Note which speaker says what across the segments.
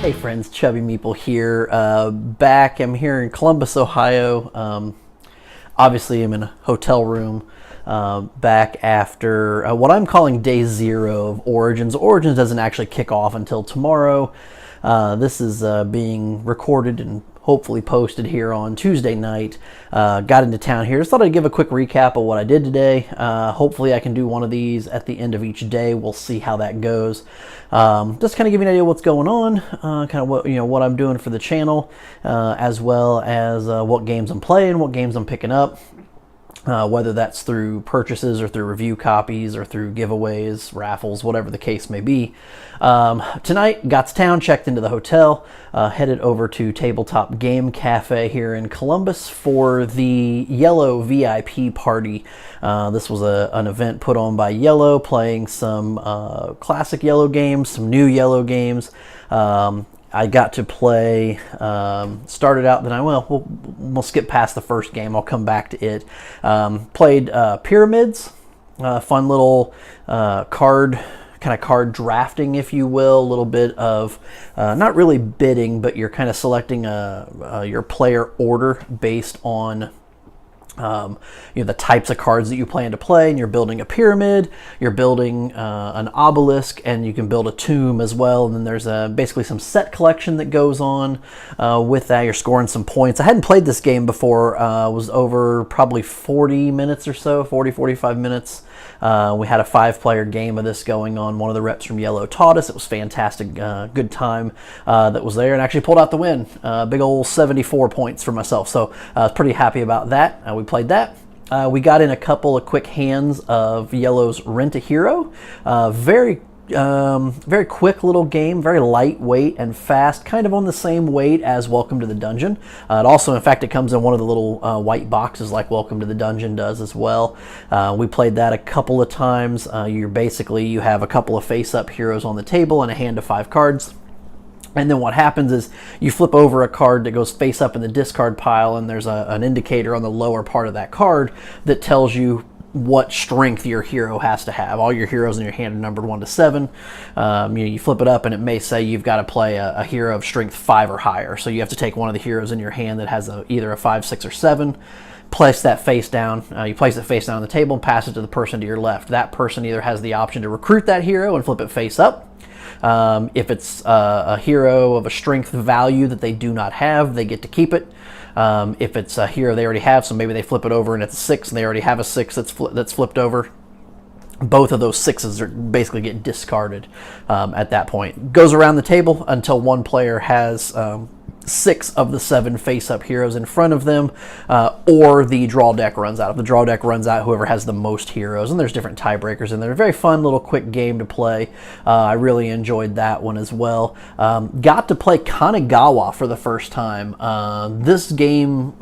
Speaker 1: Hey friends, Chubby Meeple here. I'm here in Columbus, Ohio. Obviously, I'm in a hotel room back after what I'm calling day zero of Origins. Origins doesn't actually kick off until tomorrow. This is being recorded and hopefully posted here on Tuesday night. Got into town here. Just thought I'd give a quick recap of what I did today. Hopefully I can do one of these at the end of each day. We'll see how that goes. Just kind of give you an idea of what's going on, kind of what I'm doing for the channel, as well as what games I'm playing, what games I'm picking up. Whether that's through purchases or through review copies or through giveaways, raffles, whatever the case may be. Tonight, got to town, checked into the hotel, headed over to Tabletop Game Cafe here in Columbus for the Yellow VIP party. This was an event put on by Yellow, playing some classic Yellow games, some new Yellow games. I got to play, started out, then we'll skip past the first game. I'll come back to it. Played Pyramids, fun little card drafting, if you will. A little bit of, not really bidding, but you're kind of selecting your player order based on the types of cards that you plan to play, and you're building a pyramid, you're building an obelisk, and you can build a tomb as well. And then there's basically some set collection that goes on with that. You're scoring some points. I hadn't played this game before. Was over probably 40 minutes or so, 45 minutes. We had a 5-player game of this going on. One of the reps from Yellow taught us. It was fantastic. Good time that was there, and actually pulled out the win. Big old 74 points for myself. So I was pretty happy about that. We played that. We got in a couple of quick hands of Yellow's Rent a Hero. Very quick little game, very lightweight and fast, kind of on the same weight as Welcome to the Dungeon. It also, in fact, it comes in one of the little white boxes like Welcome to the Dungeon does as well. We played that a couple of times. You have a couple of face-up heroes on the table and a hand of 5 cards. And then what happens is you flip over a card that goes face up in the discard pile, and there's an indicator on the lower part of that card that tells you what strength your hero has to have. All your heroes in your hand are numbered 1 to 7. You flip it up and it may say you've got to play a hero of strength 5 or higher. So you have to take one of the heroes in your hand that has either a 5, 6, or 7. Place that face down. You place it face down on the table and pass it to the person to your left. That person either has the option to recruit that hero and flip it face up. If it's a hero of a strength value that they do not have, they get to keep it. If it's a hero they already have, so maybe they flip it over and it's a 6 and they already have a 6 that's flipped over, both of those 6s basically get discarded at that point. Goes around the table until one player has 6 of the 7 face-up heroes in front of them, or the draw deck runs out. If the draw deck runs out, whoever has the most heroes, and there's different tiebreakers in there. A very fun little quick game to play. I really enjoyed that one as well. Got to play Kanigawa for the first time. This game,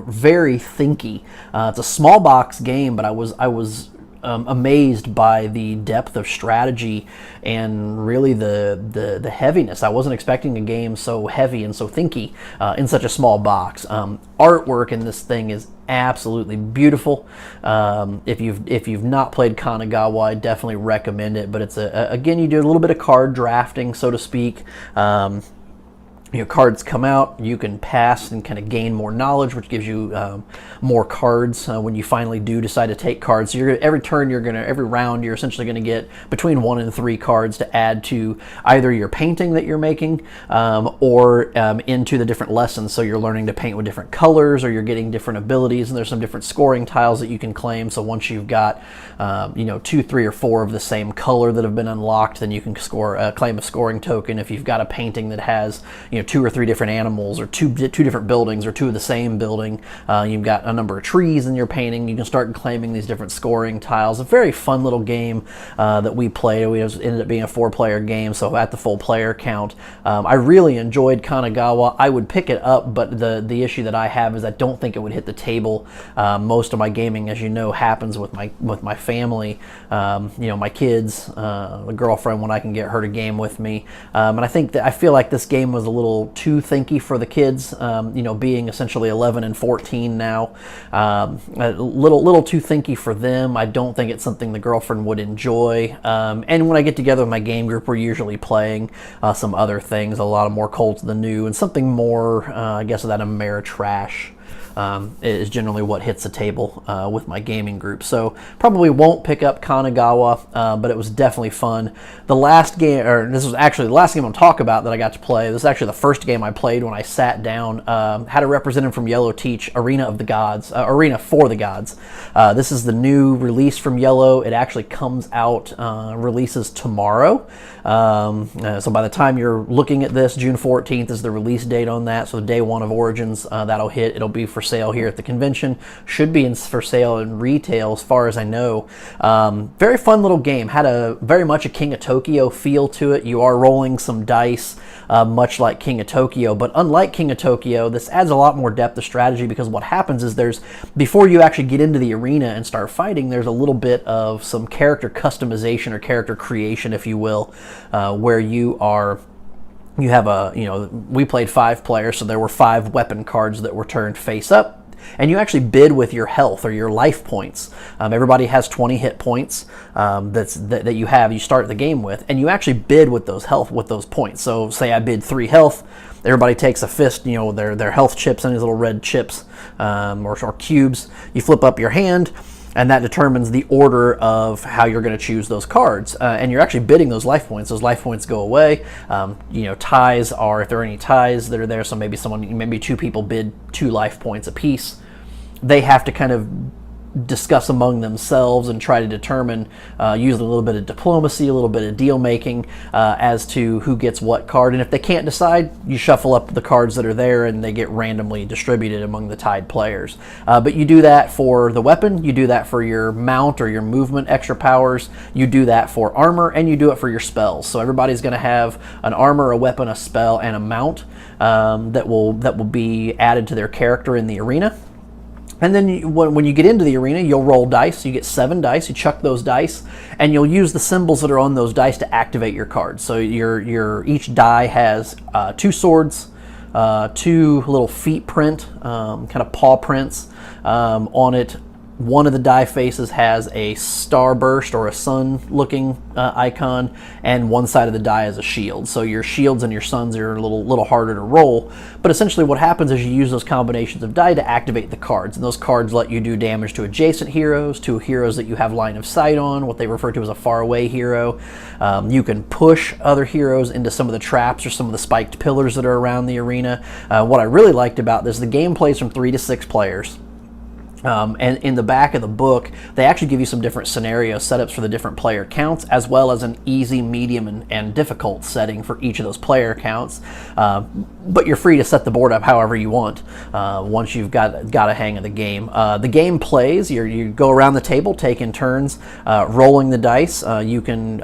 Speaker 1: very thinky. It's a small box game, but I was amazed by the depth of strategy and really the heaviness. I wasn't expecting a game so heavy and so thinky in such a small box. Artwork in this thing is absolutely beautiful. If you've not played Kanigawa, I definitely recommend it. But it's again, you do a little bit of card drafting, so to speak. Cards come out, you can pass and kind of gain more knowledge, which gives you more cards when you finally do decide to take cards. So every round, you're essentially going to get between 1 and 3 cards to add to either your painting that you're making or into the different lessons. So you're learning to paint with different colors, or you're getting different abilities, and there's some different scoring tiles that you can claim. So once you've got 2, 3, or 4 of the same color that have been unlocked, then you can claim a scoring token. If you've got a painting that has 2 or 3 different animals, or two different buildings, or 2 of the same building, you've got a number of trees in your painting, you can start claiming these different scoring tiles. A very fun little game that we played. Ended up being a 4-player game, so at the full player count. I really enjoyed Kanigawa. I would pick it up, but the issue that I have is I don't think it would hit the table. Most of my gaming, as you know, happens with my family, my kids, the girlfriend, when I can get her to game with me. And I feel like this game was a little little too thinky for the kids, being essentially 11 and 14 now. A little too thinky for them. I don't think it's something the girlfriend would enjoy. And when I get together with my game group, we're usually playing some other things, a lot of more Cold to the New, and something more, I guess, of that Ameritrash. Is generally what hits the table with my gaming group. So probably won't pick up Kanagawa, but it was definitely fun. The last game, or this was actually the last game I'll talk about that I got to play. This is actually the first game I played when I sat down. Had a representative from Yellow teach Arena of the Gods, Arena for the Gods. This is the new release from Yellow. It actually comes out, releases tomorrow. So by the time you're looking at this, June 14th is the release date on that. So day one of Origins, that'll hit. It'll be for sale here at the convention. Should be for sale in retail as far as I know. Very fun little game. Had a very much a King of Tokyo feel to it. You are rolling some dice, much like King of Tokyo, but unlike King of Tokyo, this adds a lot more depth of strategy, because what happens is before you actually get into the arena and start fighting, there's a little bit of some character customization or character creation, if you will, where you have we played 5 players, so there were 5 weapon cards that were turned face up, and you actually bid with your health or your life points. Everybody has 20 hit points that you start the game with, and you actually bid with those points. So say I bid 3 health, everybody takes a fist, their health chips and these little red chips or cubes. You flip up your hand, and that determines the order of how you're going to choose those cards. And you're actually bidding those life points. Those life points go away. Ties are, if there are any ties that are there, so maybe 2 people bid 2 life points apiece. They have to kind of discuss among themselves and try to determine, using a little bit of diplomacy, a little bit of deal making, as to who gets what card. And if they can't decide, you shuffle up the cards that are there and they get randomly distributed among the tied players. But you do that for the weapon, you do that for your mount or your movement extra powers, you do that for armor, and you do it for your spells. So everybody's going to have an armor, a weapon, a spell, and a mount that will be added to their character in the arena. And then when you get into the arena, you'll roll dice. You get 7 dice. You chuck those dice, and you'll use the symbols that are on those dice to activate your cards. So each die has 2 swords, 2 little feet print, kind of paw prints on it. One of the die faces has a starburst or a sun-looking icon, and one side of the die is a shield. So your shields and your suns are a little harder to roll. But essentially what happens is you use those combinations of die to activate the cards, and those cards let you do damage to adjacent heroes, to heroes that you have line of sight on, what they refer to as a faraway hero. You can push other heroes into some of the traps or some of the spiked pillars that are around the arena. What I really liked about this, the game plays from 3 to 6 players. And in the back of the book, they actually give you some different scenario setups for the different player counts, as well as an easy, medium, and difficult setting for each of those player counts. But you're free to set the board up however you want once you've got a hang of the game. The game plays, you go around the table taking turns, rolling the dice. You can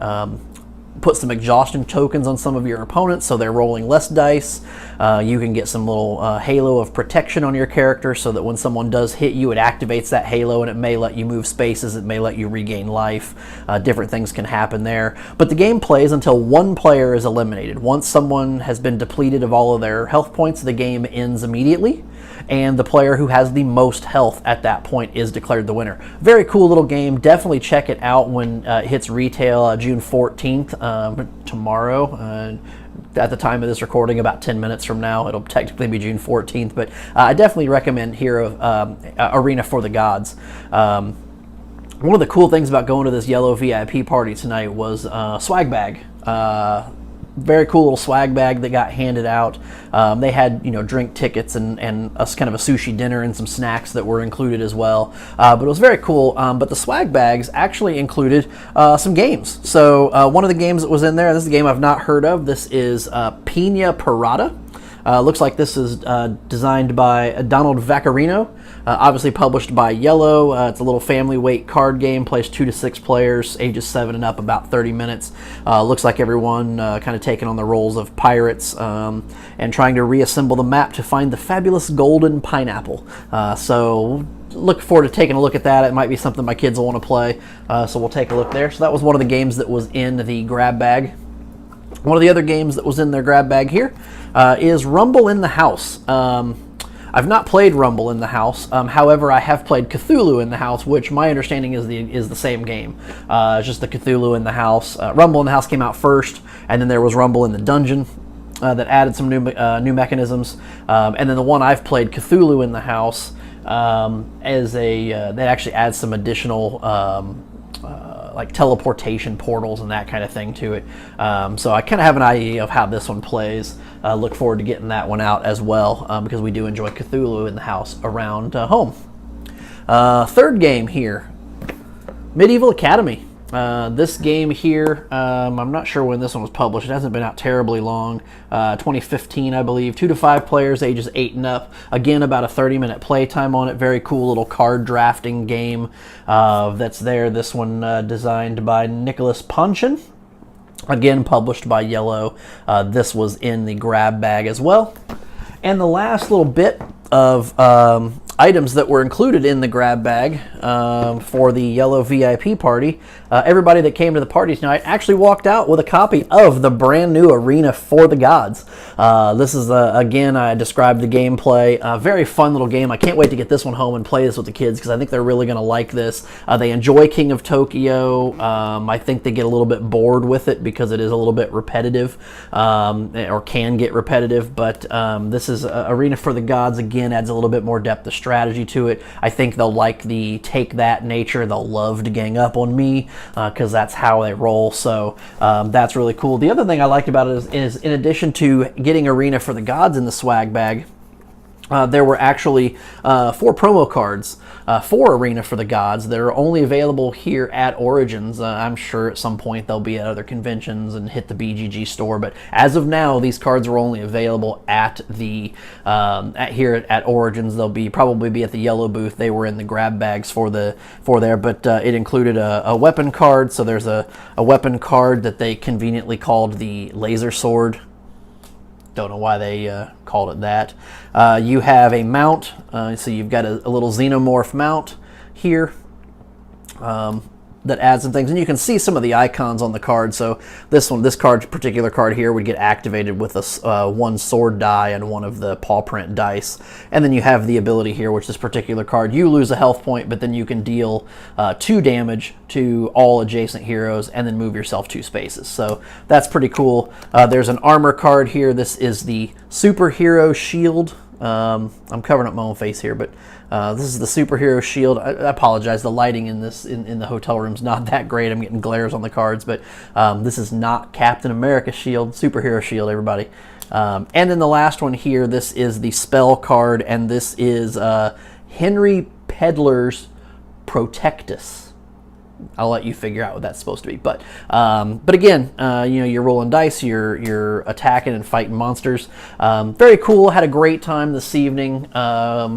Speaker 1: put some exhaustion tokens on some of your opponents so they're rolling less dice. You can get some little halo of protection on your character so that when someone does hit you, it activates that halo, and it may let you move spaces, it may let you regain life. Different things can happen there. But the game plays until one player is eliminated. Once someone has been depleted of all of their health points, the game ends immediately, and the player who has the most health at that point is declared the winner. Very cool little game. Definitely check it out when it hits retail June 14th, tomorrow. At the time of this recording, about 10 minutes from now, it'll technically be June 14th, but I definitely recommend Arena for the Gods. One of the cool things about going to this Yellow VIP party tonight was swag bag. Very cool little swag bag that got handed out. They had drink tickets and a kind of a sushi dinner and some snacks that were included as well. But it was very cool. But the swag bags actually included some games. So one of the games that was in there, this is a game I've not heard of. This is Pina Parada. Looks like this is designed by Donald Vaccarino, obviously published by Yellow. It's a little family weight card game, plays 2 to 6 players, ages 7 and up, about 30 minutes. Looks like everyone kind of taking on the roles of pirates and trying to reassemble the map to find the fabulous golden pineapple. So look forward to taking a look at that. It might be something my kids will want to play, so we'll take a look there. So that was one of the games that was in the grab bag. One of the other games that was in their grab bag here is Rumble in the House. I've not played Rumble in the House. However, I have played Cthulhu in the House, which my understanding is the same game. It's just the Cthulhu in the House. Rumble in the House came out first, and then there was Rumble in the Dungeon that added some new mechanisms. And then the one I've played, Cthulhu in the House, that actually adds some additional like teleportation portals and that kind of thing to it. So I kind of have an idea of how this one plays. Look forward to getting that one out as well, because we do enjoy Cthulhu in the House around home. Third game here, Medieval Academy. This game here, I'm not sure when this one was published. It hasn't been out terribly long. 2015, I believe. 2 to 5 players, ages 8 and up. Again, about a 30-minute playtime on it. Very cool little card drafting game that's there. This one designed by Nicholas Ponchin. Again, published by Yellow. This was in the grab bag as well. And the last little bit of items that were included in the grab bag for the Yellow VIP party. Everybody that came to the party tonight actually walked out with a copy of the brand new Arena for the Gods. This is, again, I described the gameplay. Very fun little game. I can't wait to get this one home and play this with the kids because I think they're really going to like this. They enjoy King of Tokyo. I think they get a little bit bored with it because it is a little bit repetitive, or can get repetitive, but this is Arena for the Gods. Again, adds a little bit more depth of strategy to it. I think they'll like the take that nature. They'll love to gang up on me because that's how they roll. So that's really cool. The other thing I liked about it is in addition to getting Arena for the Gods in the swag bag, there were actually 4 promo cards for Arena for the Gods that are only available here at Origins. I'm sure at some point they'll be at other conventions and hit the BGG store, but as of now, these cards are only available at the here at Origins. They'll probably be at the Yellow booth. They were in the grab bags for there, but it included a weapon card. So there's a weapon card that they conveniently called the Laser Sword. Don't know why they called it that. You have a mount, so you've got a little xenomorph mount here that adds some things, and you can see some of the icons on the card. So this particular card here would get activated with a 1 sword die and 1 of the paw print dice, and then you have the ability here, which this particular card, you lose a health point, but then you can deal 2 damage to all adjacent heroes and then move yourself 2 spaces. So that's pretty cool. There's an armor card here. This is the Superhero Shield. I'm covering up my own face here, but this is the Superhero Shield. I apologize, the lighting in the hotel room is not that great. I'm getting glares on the cards, but this is not Captain America Shield, Superhero Shield, everybody. And then the last one here, this is the spell card, and this is Henry Pedler's Protectus. I'll let you figure out what that's supposed to be, but again, you're rolling dice, you're attacking and fighting monsters. Very cool. Had a great time this evening.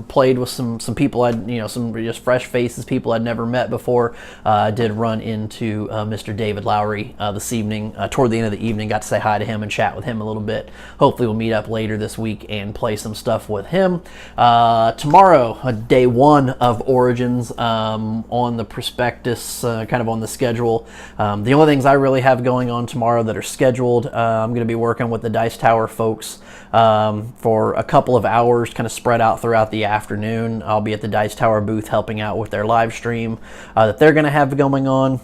Speaker 1: Played with some people some just fresh faces, people I'd never met before. Did run into Mr. David Lowry this evening. Toward the end of the evening, got to say hi to him and chat with him a little bit. Hopefully, we'll meet up later this week and play some stuff with him. Tomorrow, day 1 of Origins, on the prospectus. Kind of on the schedule. The only things I really have going on tomorrow that are scheduled, I'm going to be working with the Dice Tower folks for a couple of hours, kind of spread out throughout the afternoon. I'll be at the Dice Tower booth helping out with their live stream that they're going to have going on.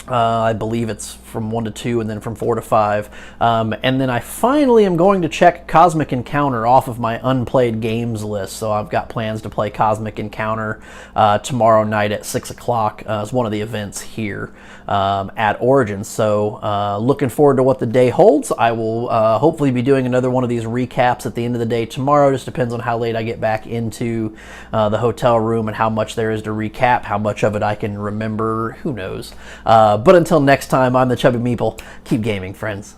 Speaker 1: I believe it's from 1 to 2 and then from 4 to 5. And then I finally am going to check Cosmic Encounter off of my unplayed games list. So I've got plans to play Cosmic Encounter tomorrow night at 6 o'clock as one of the events here at Origins. So looking forward to what the day holds. I will hopefully be doing another one of these recaps at the end of the day tomorrow. Just depends on how late I get back into the hotel room and how much there is to recap, how much of it I can remember, who knows. But until next time, I'm the Chubby Meeple. Keep gaming, friends.